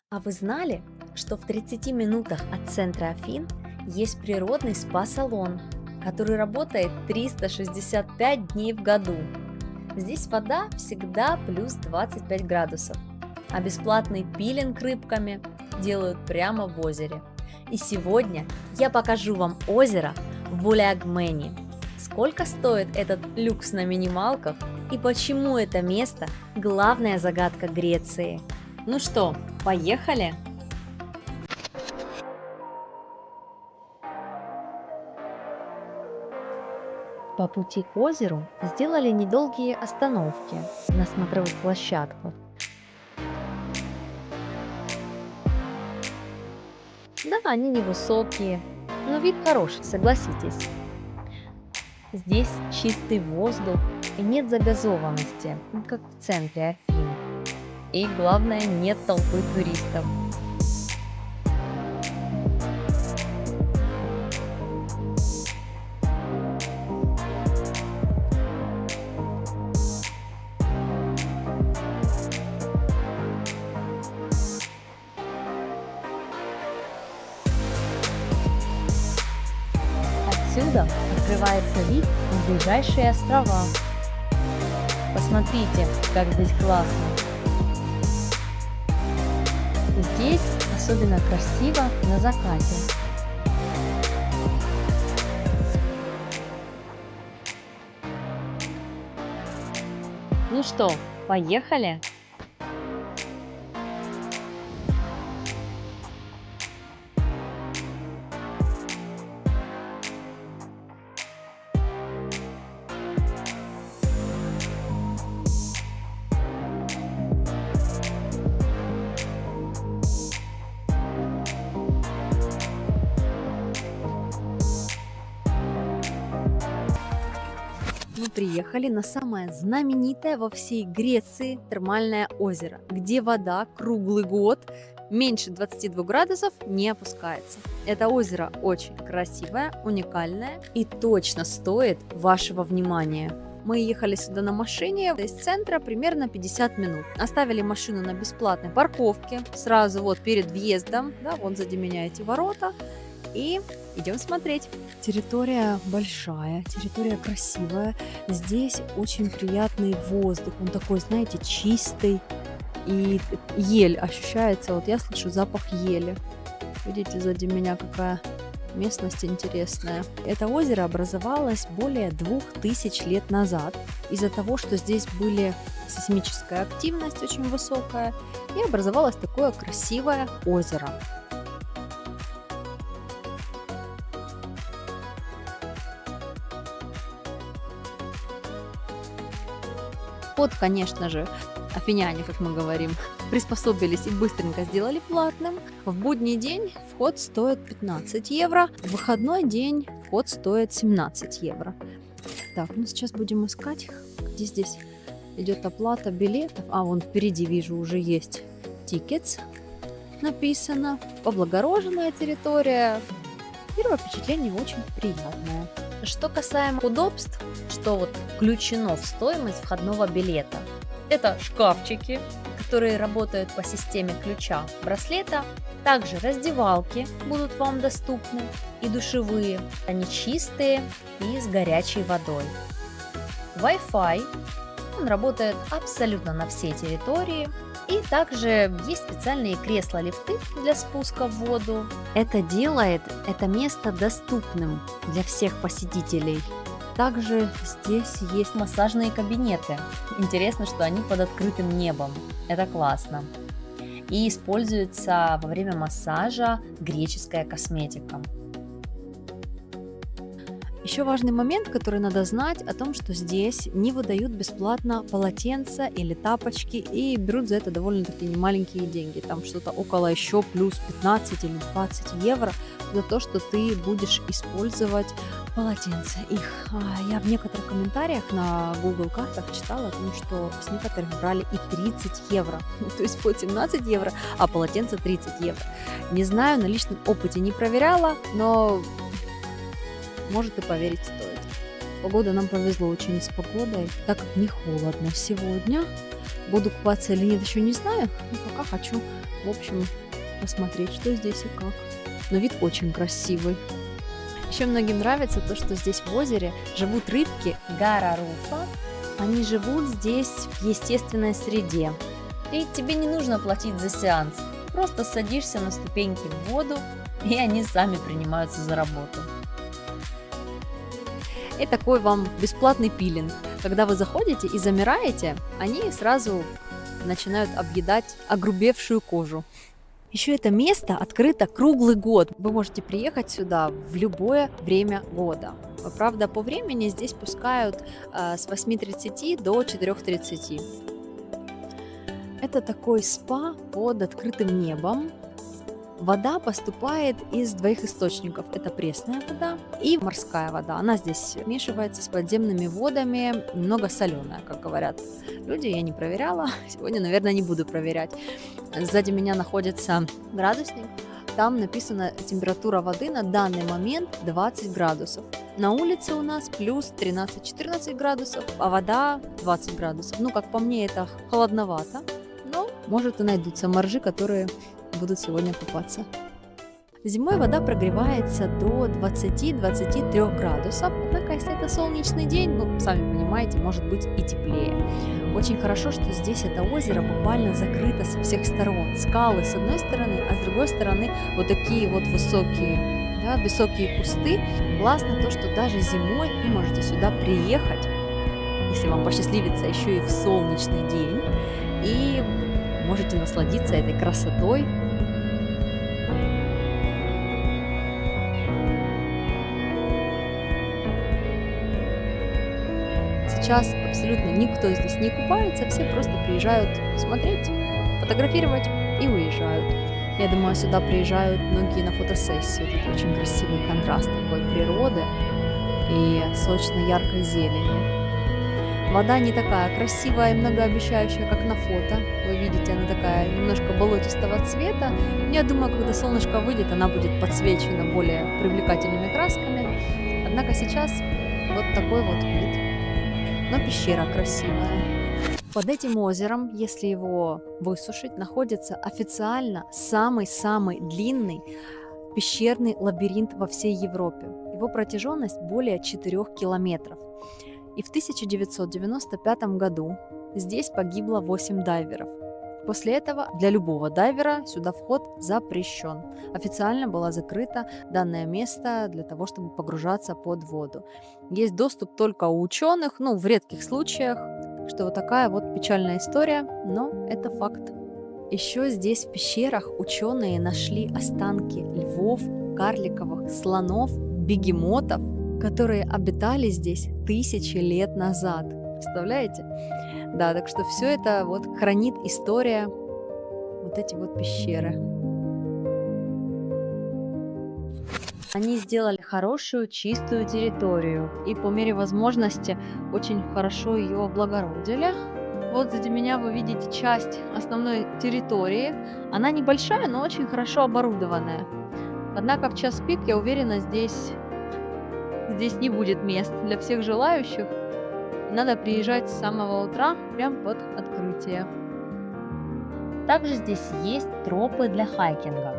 А вы знали, что в 30 минутах от центра Афин есть природный спа-салон, который работает 365 дней в году? Здесь вода всегда плюс 25 градусов, а бесплатный пилинг рыбками делают прямо в озере. И сегодня я покажу вам озеро Вулиагмени. Сколько стоит этот люкс на минималках и почему это место главная загадка Греции? Ну что, поехали? По пути к озеру сделали недолгие остановки на смотровых площадках. Да, они невысокие, но вид хороший, согласитесь. Здесь чистый воздух и нет загазованности, как в центре Афин. И главное, нет толпы туристов. Отсюда открывается вид на ближайшие острова. Посмотрите, как здесь классно. Здесь особенно красиво на закате. Ну что, поехали? Мы приехали на самое знаменитое во всей Греции термальное озеро, где вода круглый год меньше 22 градусов не опускается. Это озеро очень красивое, уникальное и точно стоит вашего внимания. Мы ехали сюда на машине из центра примерно 50 минут. Оставили машину на бесплатной парковке, сразу вот перед въездом, да, вон сзади меня эти ворота, и идем смотреть. Территория большая, территория красивая. Здесь очень приятный воздух, он такой, знаете, чистый. И ель ощущается, вот я слышу запах ели. Видите, сзади меня какая местность интересная. Это озеро образовалось более 2000 лет назад из-за того, что здесь были сейсмическая активность очень высокая, и образовалось такое красивое озеро. Вход, конечно же, афиняне, как мы говорим, приспособились и быстренько сделали платным. В будний день вход стоит 15 евро, в выходной день вход стоит 17 евро. Так, ну сейчас будем искать, где здесь идет оплата билетов. А, вон впереди вижу, уже есть tickets написано. Облагороженная территория. Первое впечатление очень приятное. Что касаемо удобств, что вот включено в стоимость входного билета, это шкафчики, которые работают по системе ключа браслета, также раздевалки будут вам доступны и душевые, они чистые и с горячей водой. Wi-Fi, он работает абсолютно на всей территории. И также есть специальные кресла-лифты для спуска в воду. Это делает это место доступным для всех посетителей. Также здесь есть массажные кабинеты. Интересно, что они под открытым небом. Это классно. И используется во время массажа греческая косметика. Еще важный момент, который надо знать, о том, что здесь не выдают бесплатно полотенца или тапочки и берут за это довольно-таки немаленькие деньги. Там что-то около еще плюс 15 или 20 евро за то, что ты будешь использовать полотенца их. Я в некоторых комментариях на Google картах читала о том, что с некоторых брали и 30 евро. То есть вход 17 евро, а полотенце 30 евро. Не знаю, на личном опыте не проверяла, но может и поверить стоит. Погода нам повезло очень с погодой, так как не холодно сегодня. Буду купаться или нет, еще не знаю. Но пока хочу, в общем, посмотреть, что здесь и как. Но вид очень красивый. Еще многим нравится то, что здесь в озере живут рыбки гараруфа. Они живут здесь в естественной среде. И тебе не нужно платить за сеанс. Просто садишься на ступеньки в воду, и они сами принимаются за работу. И такой вам бесплатный пилинг. Когда вы заходите и замираете, они сразу начинают объедать огрубевшую кожу. Еще это место открыто круглый год. Вы можете приехать сюда в любое время года. Правда, по времени здесь пускают с 8:30 до 4:30. Это такой спа под открытым небом. Вода поступает из двоих источников. Это пресная вода и морская вода. Она здесь смешивается с подземными водами, немного соленая, как говорят люди. Я не проверяла. Сегодня, наверное, не буду проверять. Сзади меня находится градусник. Там написана температура воды на данный момент 20 градусов. На улице у нас плюс 13-14 градусов, а вода 20 градусов. Ну, как по мне, это холодновато. Но, может, и найдутся моржи, которые будут сегодня купаться. Зимой вода прогревается до 20-23 градусов, однако если это солнечный день, ну, сами понимаете, может быть и теплее. Очень хорошо, что здесь это озеро буквально закрыто со всех сторон. Скалы с одной стороны, а с другой стороны вот такие вот высокие кусты. Классно то, что даже зимой вы можете сюда приехать, если вам посчастливится еще и в солнечный день, и можете насладиться этой красотой. Сейчас абсолютно никто здесь не купается, все просто приезжают смотреть, фотографировать и уезжают. Я думаю, сюда приезжают многие на фотосессию. Тут очень красивый контраст такой природы и сочной яркой зелени. Вода не такая красивая и многообещающая, как на фото. Вы видите, она такая немножко болотистого цвета. Я думаю, когда солнышко выйдет, она будет подсвечена более привлекательными красками. Однако сейчас вот такой вот вид. Но пещера красивая. Под этим озером, если его высушить, находится официально самый-самый длинный пещерный лабиринт во всей Европе. Его протяженность более 4 километров. И в 1995 году здесь погибло 8 дайверов. После этого для любого дайвера сюда вход запрещен. Официально было закрыто данное место для того, чтобы погружаться под воду. Есть доступ только у ученых, в редких случаях, что вот такая вот печальная история, но это факт. Еще здесь в пещерах ученые нашли останки львов, карликовых, слонов, бегемотов, которые обитали здесь тысячи лет назад. Представляете? Да, так что все это вот хранит история, вот эти вот пещеры. Они сделали хорошую, чистую территорию и по мере возможности очень хорошо ее облагородили. Вот сзади меня вы видите часть основной территории. Она небольшая, но очень хорошо оборудованная. Однако в час пик, я уверена, здесь не будет мест для всех желающих. Надо приезжать с самого утра, прям под открытие. Также здесь есть тропы для хайкинга.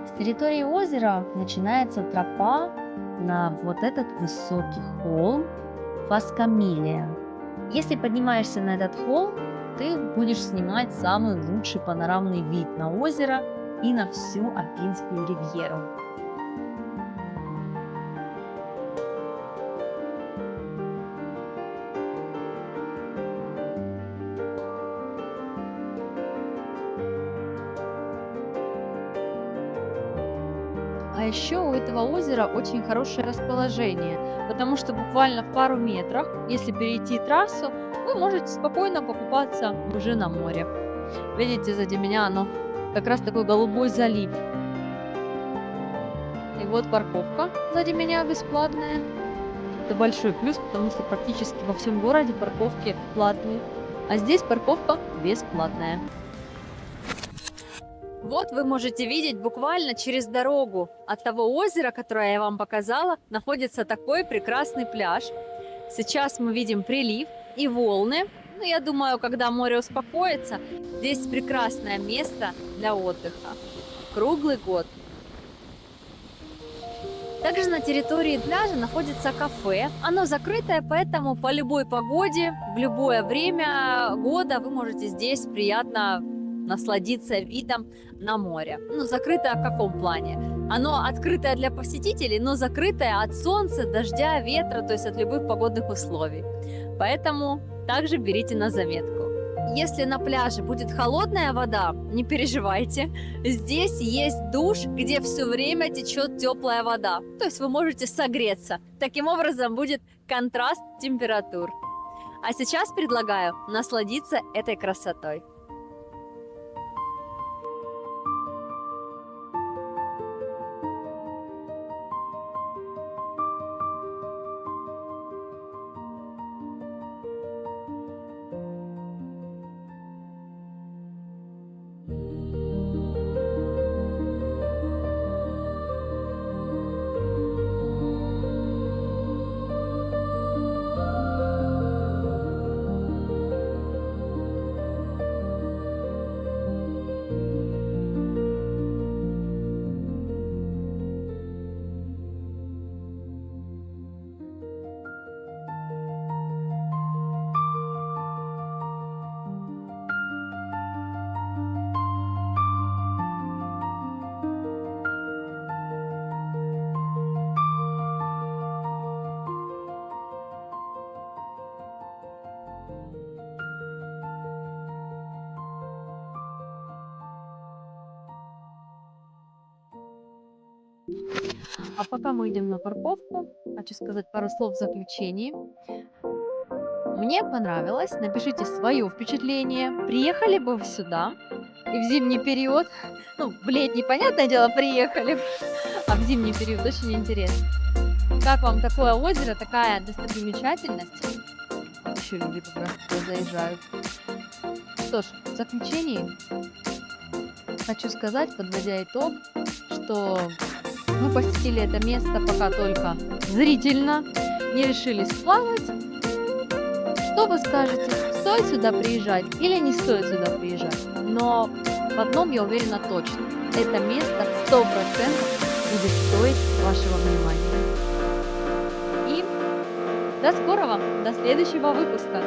С территории озера начинается тропа на вот этот высокий холм Фаскамилия. Если поднимаешься на этот холм, ты будешь снимать самый лучший панорамный вид на озеро и на всю Апеннинскую ривьеру. А еще у этого озера очень хорошее расположение, потому что буквально в пару метрах, если перейти трассу, вы можете спокойно покупаться уже на море. Видите, сзади меня оно как раз такой голубой залив. И вот парковка сзади меня бесплатная. Это большой плюс, потому что практически во всем городе парковки платные, а здесь парковка бесплатная. Вот вы можете видеть буквально через дорогу от того озера, которое я вам показала, находится такой прекрасный пляж. Сейчас мы видим прилив и волны. Ну, я думаю, когда море успокоится, здесь прекрасное место для отдыха. Круглый год. Также на территории пляжа находится кафе. Оно закрытое, поэтому по любой погоде, в любое время года вы можете здесь приятно насладиться видом на море. Ну, закрытое в каком плане? Оно открытое для посетителей, но закрытое от солнца, дождя, ветра, то есть от любых погодных условий. Поэтому также берите на заметку. Если на пляже будет холодная вода, не переживайте. Здесь есть душ, где все время течет теплая вода. То есть вы можете согреться. Таким образом будет контраст температур. А сейчас предлагаю насладиться этой красотой. А пока мы идем на парковку, хочу сказать пару слов в заключении. Мне понравилось. Напишите свое впечатление. Приехали бы вы сюда и в зимний период, ну, в летний, понятное дело, приехали, а в зимний период очень интересно. Как вам такое озеро, такая достопримечательность? Вот еще люди как раз туда заезжают. Что ж, в заключении хочу сказать, подводя итог, что мы посетили это место пока только зрительно, не решили сплавать. Что вы скажете? Стоит сюда приезжать или не стоит сюда приезжать? Но в одном я уверена точно. Это место 100% будет стоить вашего внимания. И до скорого, до следующего выпуска.